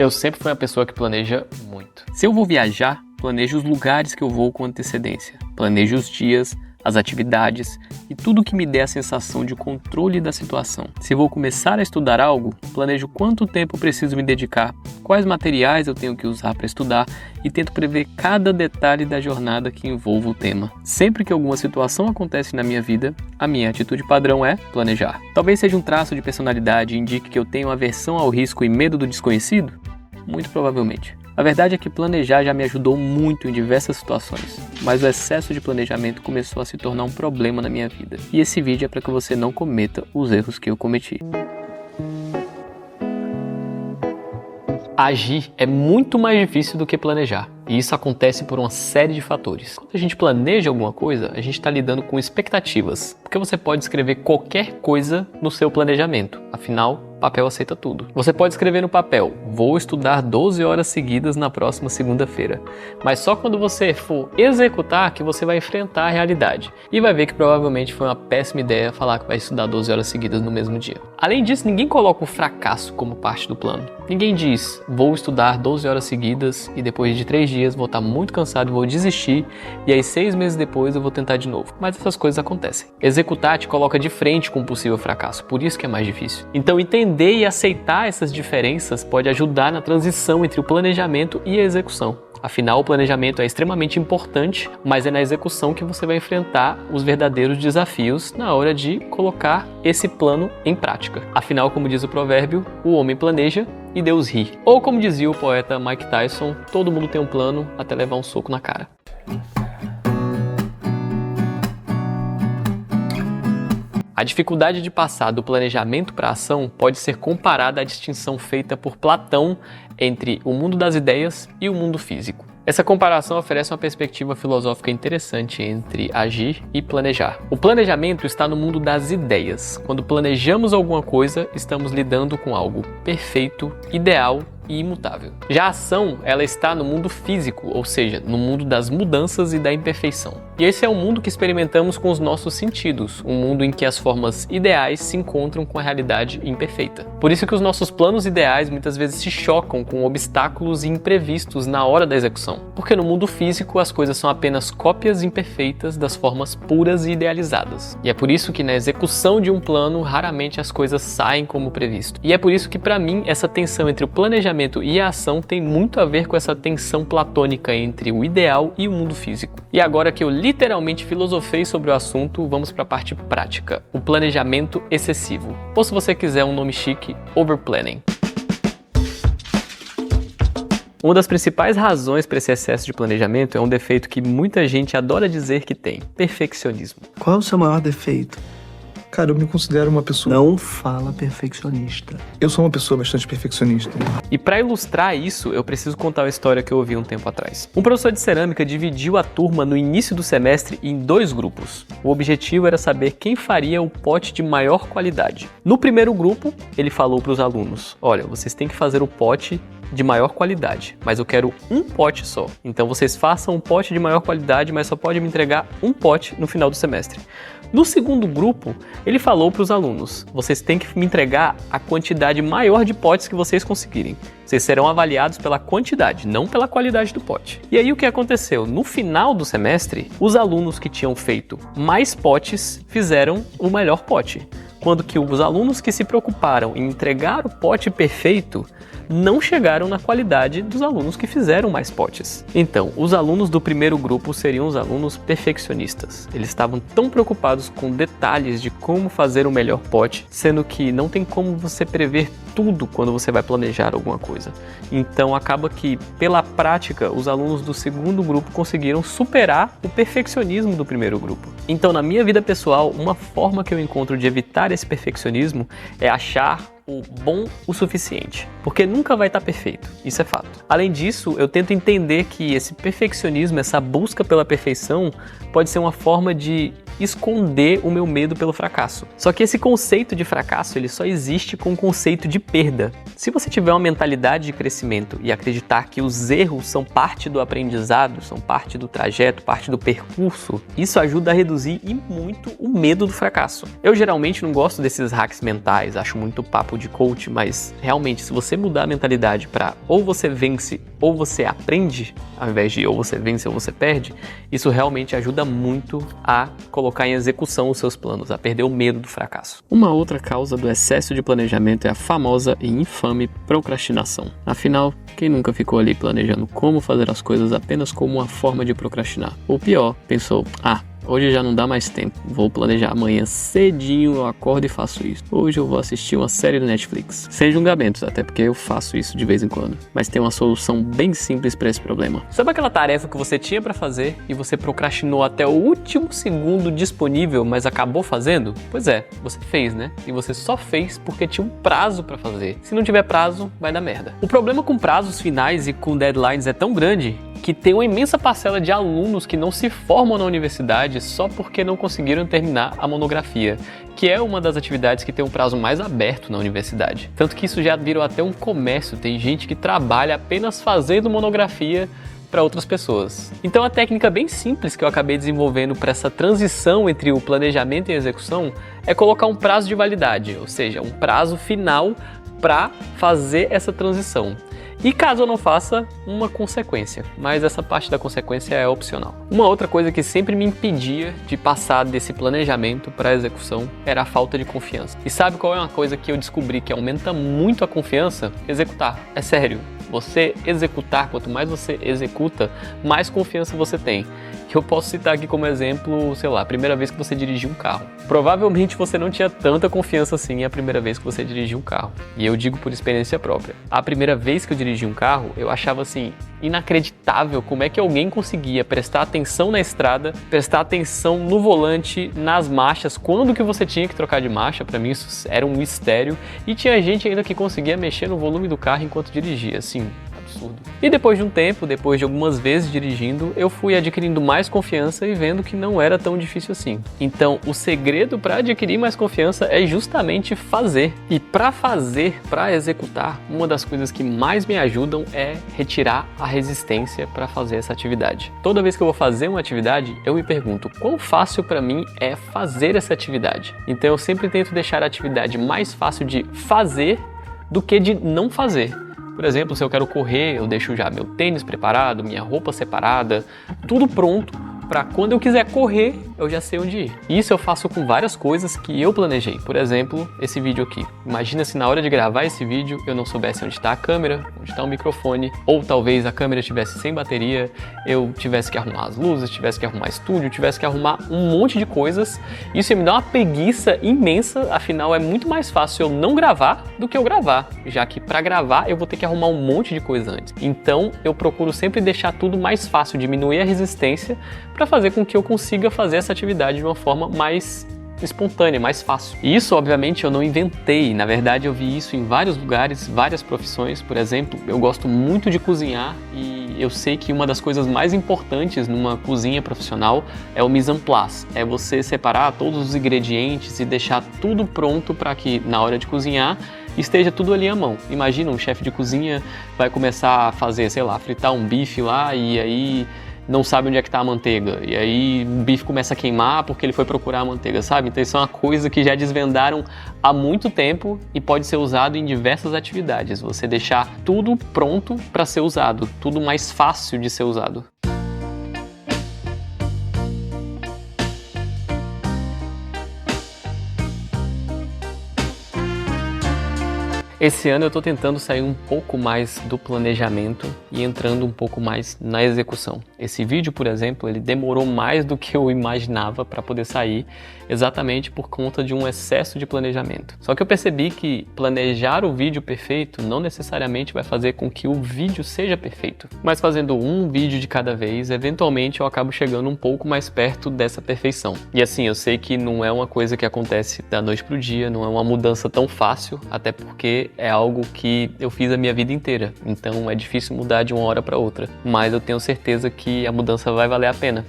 Eu sempre fui uma pessoa que planeja muito. Se eu vou viajar, planejo os lugares que eu vou com antecedência. Planejo os dias, as atividades e tudo que me dê a sensação de controle da situação. Se vou começar a estudar algo, planejo quanto tempo preciso me dedicar, quais materiais eu tenho que usar para estudar e tento prever cada detalhe da jornada que envolva o tema. Sempre que alguma situação acontece na minha vida, a minha atitude padrão é planejar. Talvez seja um traço de personalidade e indique que eu tenho aversão ao risco e medo do desconhecido? Muito provavelmente. A verdade é que planejar já me ajudou muito em diversas situações, mas o excesso de planejamento começou a se tornar um problema na minha vida. E esse vídeo é para que você não cometa os erros que eu cometi. Agir é muito mais difícil do que planejar, e isso acontece por uma série de fatores. Quando a gente planeja alguma coisa, a gente está lidando com expectativas, porque você pode escrever qualquer coisa no seu planejamento, afinal, papel aceita tudo. Você pode escrever no papel, vou estudar 12 horas seguidas na próxima segunda-feira, mas só quando você for executar que você vai enfrentar a realidade, e vai ver que provavelmente foi uma péssima ideia falar que vai estudar 12 horas seguidas no mesmo dia. Além disso, ninguém coloca o fracasso como parte do plano. Ninguém diz, vou estudar 12 horas seguidas e depois de 3 dias vou estar muito cansado, vou desistir e aí 6 meses depois eu vou tentar de novo. Mas essas coisas acontecem. Executar te coloca de frente com um possível fracasso, por isso que é mais difícil. Então entender e aceitar essas diferenças pode ajudar na transição entre o planejamento e a execução. Afinal, o planejamento é extremamente importante, mas é na execução que você vai enfrentar os verdadeiros desafios na hora de colocar esse plano em prática. Afinal, como diz o provérbio, o homem planeja e Deus ri. Ou como dizia o poeta Mike Tyson, todo mundo tem um plano até levar um soco na cara. A dificuldade de passar do planejamento para a ação pode ser comparada à distinção feita por Platão entre o mundo das ideias e o mundo físico. Essa comparação oferece uma perspectiva filosófica interessante entre agir e planejar. O planejamento está no mundo das ideias. Quando planejamos alguma coisa, estamos lidando com algo perfeito, ideal e imutável. Já a ação, ela está no mundo físico, ou seja, no mundo das mudanças e da imperfeição. E esse é o mundo que experimentamos com os nossos sentidos, um mundo em que as formas ideais se encontram com a realidade imperfeita. Por isso que os nossos planos ideais muitas vezes se chocam com obstáculos imprevistos na hora da execução. Porque no mundo físico as coisas são apenas cópias imperfeitas das formas puras e idealizadas. E é por isso que na execução de um plano, raramente as coisas saem como previsto. E é por isso que para mim essa tensão entre o planejamento e a ação tem muito a ver com essa tensão platônica entre o ideal e o mundo físico. E agora que eu literalmente filosofei sobre o assunto, vamos para a parte prática, o planejamento excessivo. Ou se você quiser um nome chique, overplanning. Uma das principais razões para esse excesso de planejamento é um defeito que muita gente adora dizer que tem: perfeccionismo. Qual é o seu maior defeito? Cara, eu me considero uma pessoa... Não fala perfeccionista. Eu sou uma pessoa bastante perfeccionista. E para ilustrar isso, eu preciso contar uma história que eu ouvi um tempo atrás. Um professor de cerâmica dividiu a turma no início do semestre em 2 grupos. O objetivo era saber quem faria o pote de maior qualidade. No primeiro grupo, ele falou para os alunos: olha, vocês têm que fazer o pote de maior qualidade, mas eu quero um pote só. Então vocês façam um pote de maior qualidade, mas só pode me entregar um pote no final do semestre. No segundo grupo, ele falou para os alunos: vocês têm que me entregar a quantidade maior de potes que vocês conseguirem. Vocês serão avaliados pela quantidade, não pela qualidade do pote. E aí o que aconteceu? No final do semestre, os alunos que tinham feito mais potes fizeram o melhor pote, quando que os alunos que se preocuparam em entregar o pote perfeito não chegaram na qualidade dos alunos que fizeram mais potes. Então, os alunos do primeiro grupo seriam os alunos perfeccionistas. Eles estavam tão preocupados com detalhes de como fazer o melhor pote, sendo que não tem como você prever tudo quando você vai planejar alguma coisa. Então, acaba que, pela prática, os alunos do segundo grupo conseguiram superar o perfeccionismo do primeiro grupo. Então, na minha vida pessoal, uma forma que eu encontro de evitar esse perfeccionismo é achar o bom o suficiente, porque nunca vai estar perfeito, isso é fato. Além disso, eu tento entender que esse perfeccionismo, essa busca pela perfeição, pode ser uma forma de esconder o meu medo pelo fracasso. Só que esse conceito de fracasso, ele só existe com o conceito de perda. Se você tiver uma mentalidade de crescimento e acreditar que os erros são parte do aprendizado, são parte do trajeto, parte do percurso, isso ajuda a reduzir e muito o medo do fracasso. Eu geralmente não gosto desses hacks mentais, acho muito papo papo de coach, mas realmente, se você mudar a mentalidade para ou você vence ou você aprende, ao invés de ou você vence ou você perde, isso realmente ajuda muito a colocar em execução os seus planos, a perder o medo do fracasso. Uma outra causa do excesso de planejamento é a famosa e infame procrastinação. Afinal, quem nunca ficou ali planejando como fazer as coisas apenas como uma forma de procrastinar? Ou pior, pensou, hoje já não dá mais tempo, vou planejar amanhã cedinho, eu acordo e faço isso. Hoje eu vou assistir uma série do Netflix. Sem julgamentos, até porque eu faço isso de vez em quando. Mas tem uma solução bem simples para esse problema. Sabe aquela tarefa que você tinha para fazer e você procrastinou até o último segundo disponível, mas acabou fazendo? Pois é, você fez, né? E você só fez porque tinha um prazo para fazer. Se não tiver prazo, vai dar merda. O problema com prazos finais e com deadlines é tão grande que tem uma imensa parcela de alunos que não se formam na universidade só porque não conseguiram terminar a monografia, que é uma das atividades que tem um prazo mais aberto na universidade. Tanto que isso já virou até um comércio, tem gente que trabalha apenas fazendo monografia para outras pessoas. Então a técnica bem simples que eu acabei desenvolvendo para essa transição entre o planejamento e a execução é colocar um prazo de validade, ou seja, um prazo final para fazer essa transição. E caso eu não faça, uma consequência, mas essa parte da consequência é opcional. Uma outra coisa que sempre me impedia de passar desse planejamento para a execução era a falta de confiança. E sabe qual é uma coisa que eu descobri que aumenta muito a confiança? Executar. É sério. Você executar, quanto mais você executa, mais confiança você tem. Eu posso citar aqui como exemplo, sei lá, a primeira vez que você dirigiu um carro. Provavelmente você não tinha tanta confiança assim a primeira vez que você dirigiu um carro. E eu digo por experiência própria. A primeira vez que eu dirigi um carro, eu achava assim, inacreditável como é que alguém conseguia prestar atenção na estrada, prestar atenção no volante, nas marchas, quando que você tinha que trocar de marcha. Pra mim isso era um mistério. E tinha gente ainda que conseguia mexer no volume do carro enquanto dirigia, assim, absurdo. E depois de um tempo, depois de algumas vezes dirigindo, eu fui adquirindo mais confiança e vendo que não era tão difícil assim. Então, o segredo para adquirir mais confiança é justamente fazer. E para fazer, para executar, uma das coisas que mais me ajudam é retirar a resistência para fazer essa atividade. Toda vez que eu vou fazer uma atividade, eu me pergunto quão fácil para mim é fazer essa atividade. Então, eu sempre tento deixar a atividade mais fácil de fazer do que de não fazer. Por exemplo, se eu quero correr, eu deixo já meu tênis preparado, minha roupa separada, tudo pronto para quando eu quiser correr, eu já sei onde ir. Isso eu faço com várias coisas que eu planejei. Por exemplo, esse vídeo aqui. Imagina se na hora de gravar esse vídeo eu não soubesse onde está a câmera, onde está o microfone, ou talvez a câmera estivesse sem bateria, eu tivesse que arrumar as luzes, tivesse que arrumar estúdio, tivesse que arrumar um monte de coisas. Isso me dá uma preguiça imensa, afinal é muito mais fácil eu não gravar do que eu gravar, já que para gravar eu vou ter que arrumar um monte de coisa antes. Então eu procuro sempre deixar tudo mais fácil, diminuir a resistência para fazer com que eu consiga fazer essa atividade de uma forma mais espontânea, mais fácil. E isso, obviamente, eu não inventei. Na verdade, eu vi isso em vários lugares, várias profissões. Por exemplo, eu gosto muito de cozinhar e eu sei que uma das coisas mais importantes numa cozinha profissional é o mise en place. É você separar todos os ingredientes e deixar tudo pronto para que, na hora de cozinhar, esteja tudo ali à mão. Imagina, um chefe de cozinha vai começar a fazer, sei lá, fritar um bife lá e aí não sabe onde é que está a manteiga, e aí o bife começa a queimar porque ele foi procurar a manteiga, sabe? Então isso é uma coisa que já desvendaram há muito tempo e pode ser usado em diversas atividades. Você deixar tudo pronto para ser usado, tudo mais fácil de ser usado. Esse ano eu estou tentando sair um pouco mais do planejamento e entrando um pouco mais na execução. Esse vídeo, por exemplo, ele demorou mais do que eu imaginava para poder sair, exatamente por conta de um excesso de planejamento. Só que eu percebi que planejar o vídeo perfeito não necessariamente vai fazer com que o vídeo seja perfeito. Mas fazendo um vídeo de cada vez, eventualmente eu acabo chegando um pouco mais perto dessa perfeição. E assim, eu sei que não é uma coisa que acontece da noite pro dia, não é uma mudança tão fácil, até porque é algo que eu fiz a minha vida inteira, então é difícil mudar de uma hora para outra, mas eu tenho certeza que a mudança vai valer a pena.